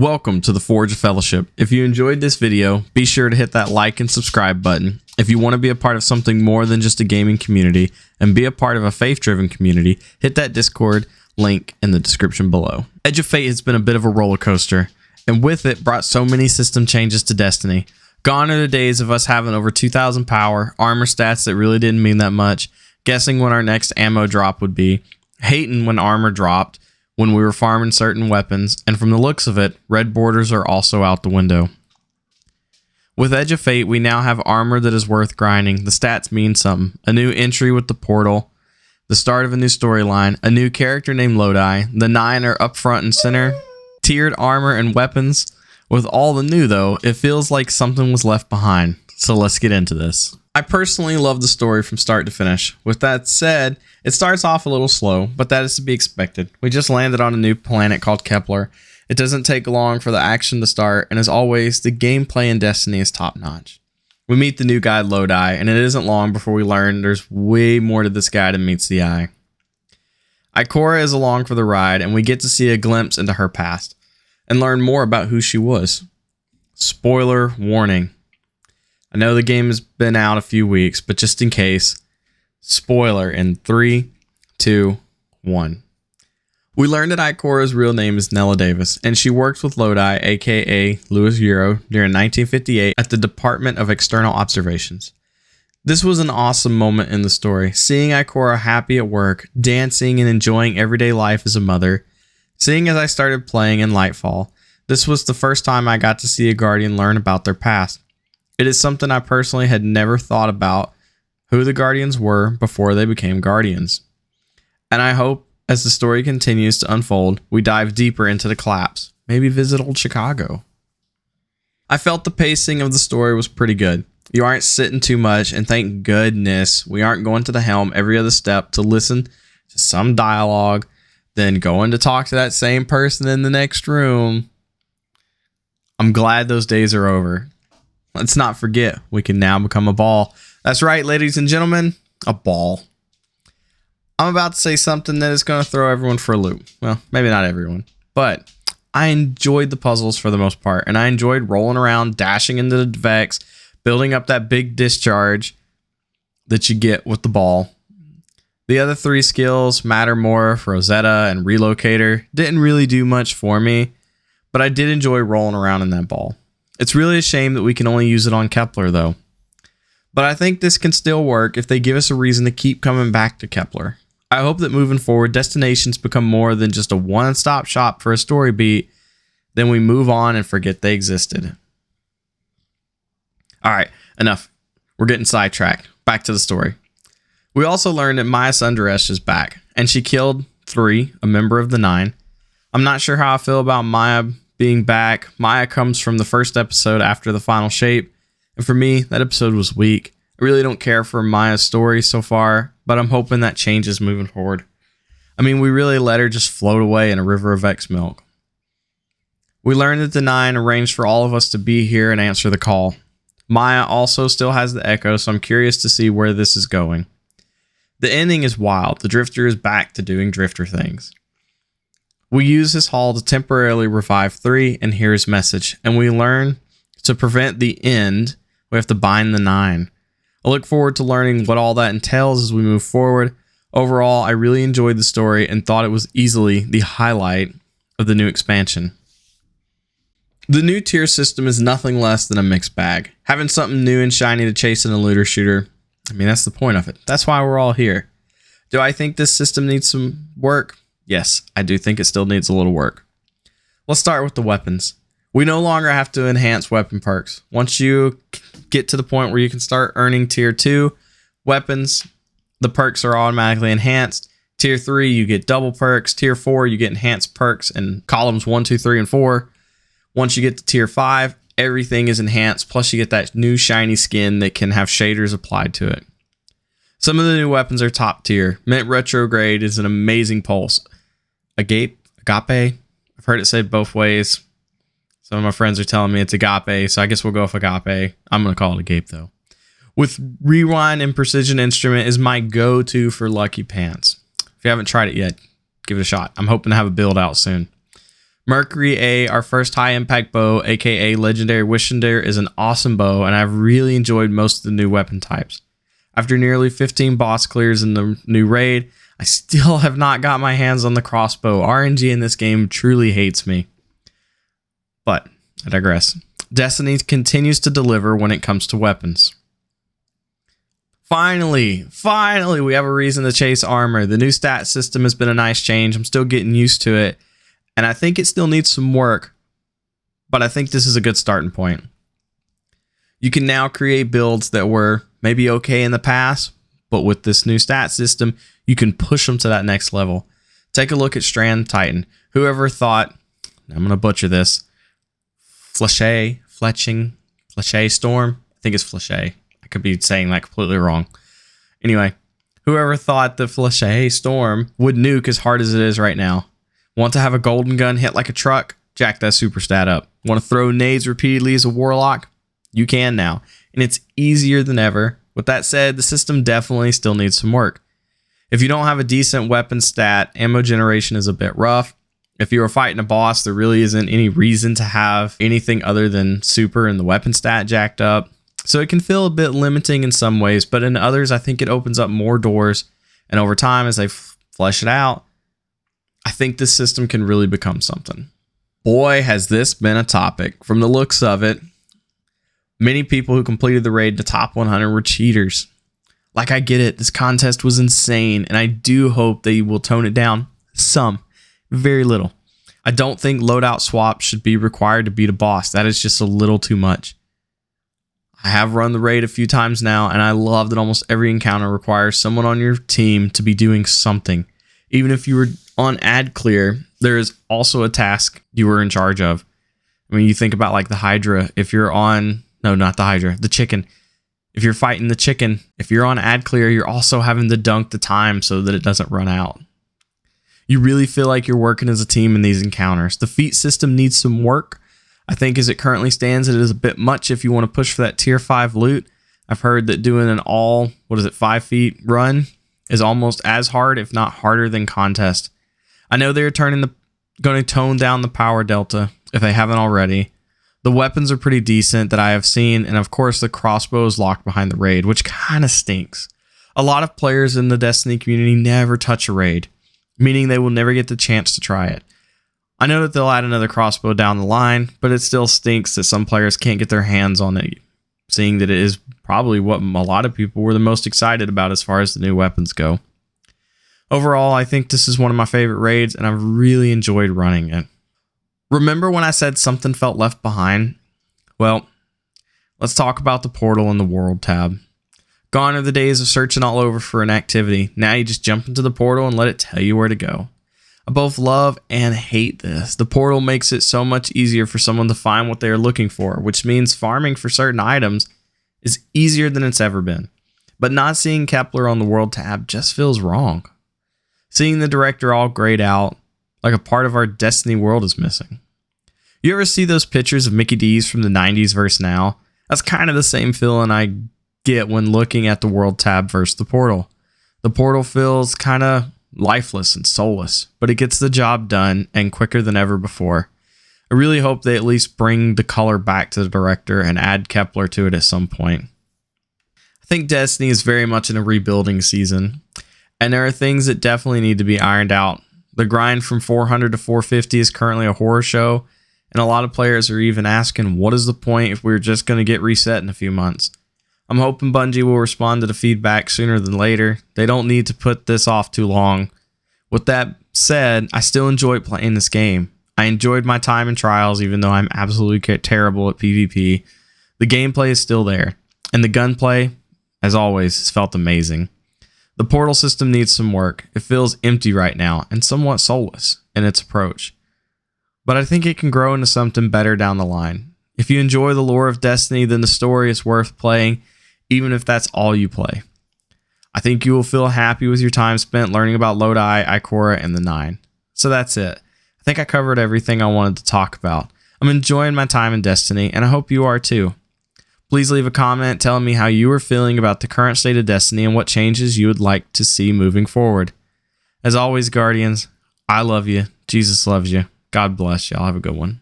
Welcome to the Forge of Fellowship. If you enjoyed this video, be sure to hit that like and subscribe button. If you want to be a part of something more than just a gaming community and be a part of a faith-driven community, hit that Discord link in the description below. Edge of Fate has been a bit of a roller coaster, and with it brought so many system changes to Destiny. Gone are the days of us having over 2,000 power, armor stats that really didn't mean that much, guessing when our next ammo drop would be, hating when armor dropped, when we were farming certain weapons, and from the looks of it, red borders are also out the window. With Edge of Fate, we now have armor that is worth grinding, the stats mean something, a new entry with the portal, the start of a new storyline, a new character named Lodi, the 9 are up front and center, tiered armor and weapons. With all the new though, it feels like something was left behind, so let's get into this. I personally love the story from start to finish. With that said, it starts off a little slow, but that is to be expected. We just landed on a new planet called Kepler. It doesn't take long for the action to start, and as always, the gameplay in Destiny is top notch. We meet the new guy Lodi, and it isn't long before we learn there's way more to this guy than meets the eye. Ikora is along for the ride, and we get to see a glimpse into her past, and learn more about who she was. Spoiler warning. I know the game has been out a few weeks, but just in case, spoiler in 3, 2, 1. We learned that Ikora's real name is Nella Davis, and she works with Lodi, aka Louis Euro, during 1958 at the Department of External Observations. This was an awesome moment in the story, seeing Ikora happy at work, dancing and enjoying everyday life as a mother. Seeing as I started playing in Lightfall, this was the first time I got to see a Guardian learn about their past. It is something I personally had never thought about who the Guardians were before they became Guardians. And I hope as the story continues to unfold, we dive deeper into the collapse, maybe visit old Chicago. I felt the pacing of the story was pretty good. You aren't sitting too much, and thank goodness we aren't going to the helm every other step to listen to some dialogue, then going to talk to that same person in the next room. I'm glad those days are over. Let's not forget, we can now become a ball. That's right, ladies and gentlemen, a ball. I'm about to say something that is going to throw everyone for a loop. Well, maybe not everyone, but I enjoyed the puzzles for the most part, and I enjoyed rolling around, dashing into the Vex, building up that big discharge that you get with the ball. The other 3 skills, Matter Morph, Rosetta, and Relocator, didn't really do much for me, but I did enjoy rolling around in that ball. It's really a shame that we can only use it on Kepler though. But I think this can still work if they give us a reason to keep coming back to Kepler. I hope that moving forward, destinations become more than just a one-stop shop for a story beat, then we move on and forget they existed. Alright, enough. We're getting sidetracked. Back to the story. We also learned that Maya Sundaresh is back, and she killed 3, a member of the 9. I'm not sure how I feel about Maya being back. Maya comes from the first episode after the final shape, and for me, that episode was weak. I really don't care for Maya's story so far, but I'm hoping that changes moving forward. I mean, we really let her just float away in a river of X milk. We learned that the 9 arranged for all of us to be here and answer the call. Maya also still has the Echo, so I'm curious to see where this is going. The ending is wild. The Drifter is back to doing Drifter things. We use his haul to temporarily revive 3 and hear his message, and we learn to prevent the end, we have to bind the 9. I look forward to learning what all that entails as we move forward. Overall, I really enjoyed the story and thought it was easily the highlight of the new expansion. The new tier system is nothing less than a mixed bag. Having something new and shiny to chase in a looter shooter, I mean, that's the point of it. That's why we're all here. Do I think this system needs some work? Yes, I do think it still needs a little work. Let's start with the weapons. We no longer have to enhance weapon perks. Once you get to the point where you can start earning tier 2 weapons, the perks are automatically enhanced. Tier 3, you get double perks. Tier 4, you get enhanced perks in columns 1, 2, 3, and 4. Once you get to tier 5, everything is enhanced, plus you get that new shiny skin that can have shaders applied to it. Some of the new weapons are top tier. Mint Retrograde is an amazing pulse. Agape? I've heard it said both ways. Some of my friends are telling me it's Agape, so I guess we'll go with Agape. I'm going to call it Agape though. With Rewind and Precision Instrument is my go-to for Lucky Pants. If you haven't tried it yet, give it a shot. I'm hoping to have a build out soon. Mercury A, our first high impact bow, aka Legendary Wishander, is an awesome bow, and I've really enjoyed most of the new weapon types. After nearly 15 boss clears in the new raid, I still have not got my hands on the crossbow. RNG in this game truly hates me. But I digress. Destiny continues to deliver when it comes to weapons. Finally, we have a reason to chase armor. The new stat system has been a nice change. I'm still getting used to it, and I think it still needs some work, but I think this is a good starting point. You can now create builds that were maybe okay in the past, but with this new stat system, you can push them to that next level. Take a look at Strand Titan. Whoever thought, I'm going to butcher this, Fletching Storm? I think it's Fletcher. I could be saying that completely wrong. Anyway, whoever thought the Fletcher Storm would nuke as hard as it is right now? Want to have a golden gun hit like a truck? Jack that super stat up. Want to throw nades repeatedly as a warlock? You can now, and it's easier than ever. With that said, the system definitely still needs some work. If you don't have a decent weapon stat, ammo generation is a bit rough. If you are fighting a boss, there really isn't any reason to have anything other than super and the weapon stat jacked up. So it can feel a bit limiting in some ways, but in others, I think it opens up more doors. And over time, as they flesh it out, I think this system can really become something. Boy, has this been a topic. From the looks of it, many people who completed the raid to top 100 were cheaters. Like, I get it. This contest was insane, and I do hope they will tone it down some. Very little. I don't think loadout swaps should be required to beat a boss. That is just a little too much. I have run the raid a few times now, and I love that almost every encounter requires someone on your team to be doing something. Even if you were on ad clear, there is also a task you were in charge of. I mean, you think about like the Hydra. If you're on... No, not the Hydra. The chicken. If you're fighting the chicken, if you're on ad clear, you're also having to dunk the time so that it doesn't run out. You really feel like you're working as a team in these encounters. The feat system needs some work. I think as it currently stands, it is a bit much if you want to push for that tier 5 loot. I've heard that doing an 5 feet run is almost as hard, if not harder than contest. I know they're going to tone down the power delta if they haven't already. The weapons are pretty decent that I have seen, and of course the crossbow is locked behind the raid, which kind of stinks. A lot of players in the Destiny community never touch a raid, meaning they will never get the chance to try it. I know that they'll add another crossbow down the line, but it still stinks that some players can't get their hands on it, seeing that it is probably what a lot of people were the most excited about as far as the new weapons go. Overall, I think this is one of my favorite raids, and I've really enjoyed running it. Remember when I said something felt left behind? Well, let's talk about the portal and the world tab. Gone are the days of searching all over for an activity. Now you just jump into the portal and let it tell you where to go. I both love and hate this. The portal makes it so much easier for someone to find what they are looking for, which means farming for certain items is easier than it's ever been. But not seeing Kepler on the world tab just feels wrong. Seeing the director all grayed out, like a part of our Destiny world is missing. You ever see those pictures of Mickey D's from the 90s versus now? That's kind of the same feeling I get when looking at the world tab versus the portal. The portal feels kind of lifeless and soulless, but it gets the job done and quicker than ever before. I really hope they at least bring the color back to the director and add Kepler to it at some point. I think Destiny is very much in a rebuilding season, and there are things that definitely need to be ironed out. The grind from 400 to 450 is currently a horror show, and a lot of players are even asking, what is the point if we're just going to get reset in a few months? I'm hoping Bungie will respond to the feedback sooner than later. They don't need to put this off too long. With that said, I still enjoy playing this game. I enjoyed my time in Trials, even though I'm absolutely terrible at PvP. The gameplay is still there, and the gunplay, as always, has felt amazing. The portal system needs some work. It feels empty right now and somewhat soulless in its approach. But I think it can grow into something better down the line. If you enjoy the lore of Destiny, then the story is worth playing, even if that's all you play. I think you will feel happy with your time spent learning about Lodi, Ikora, and the Nine. So that's it. I think I covered everything I wanted to talk about. I'm enjoying my time in Destiny, and I hope you are too. Please leave a comment telling me how you are feeling about the current state of Destiny and what changes you would like to see moving forward. As always, Guardians, I love you. Jesus loves you. God bless y'all. Have a good one.